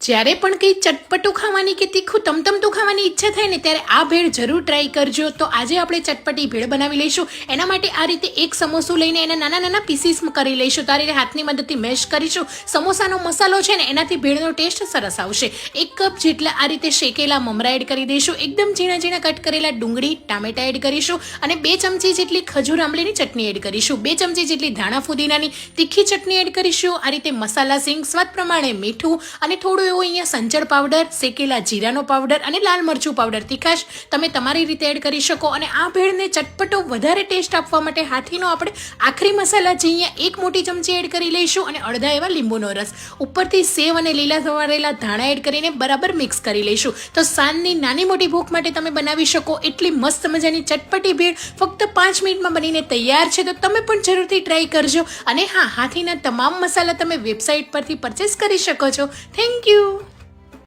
જ્યારે પણ કંઈ ચટપટું ખાવાની કે તીખું તમતમતું ખાવાની ઈચ્છા થાય ને ત્યારે આ ભેળ જરૂર ટ્રાય કરજો. તો આજે આપણે ચટપટી ભેળ બનાવી લઈશું. એના માટે આ રીતે એક સમોસું લઈને એના નાના નાના પીસીસ કરી લઈશું. તો આ રીતે હાથની મદદથી મેશ કરીશું. સમોસાનો મસાલો છે ને એનાથી ભેળનો ટેસ્ટ સરસ આવશે. 1 કપ જેટલા આ રીતે શેકેલા મમરા એડ કરી દઈશું. એકદમ ઝીણા ઝીણા કટ કરેલા ડુંગળી ટામેટા એડ કરીશું અને 2 ચમચી જેટલી ખજૂર આંબલીની ચટણી એડ કરીશું. 2 ચમચી જેટલી ધાણા ફુદીનાની તીખી ચટણી એડ કરીશું. આ રીતે મસાલા સિંગ, સ્વાદ પ્રમાણે મીઠું અને થોડું એવું અહીંયા સંચળ પાવડર, શેકેલા જીરાનો પાવડર અને લાલ મરચું પાવડર તીખાશ તમે તમારી રીતે એડ કરી શકો. અને આ ભેળને ચટપટો વધારે ટેસ્ટ આપવા માટે હાથીનો આપણે આખરી મસાલા જે અહીંયા 1 મોટી ચમચી એડ કરી લઈશું અને અડધા એવા લીંબુનો રસ. ઉપરથી સેવ અને લીલા સવારેલા ધાણા એડ કરીને બરાબર મિક્સ કરી લઈશું. તો સાંજની નાની મોટી ભૂખ માટે તમે બનાવી શકો એટલી મસ્ત મજાની ચટપટી ભેળ ફક્ત 5 મિનિટમાં બનીને તૈયાર છે. તો તમે પણ જરૂરથી ટ્રાય કરજો. અને હા, હાથીના તમામ મસાલા તમે વેબસાઇટ પરથી પરચેસ કરી શકો છો. Thank you.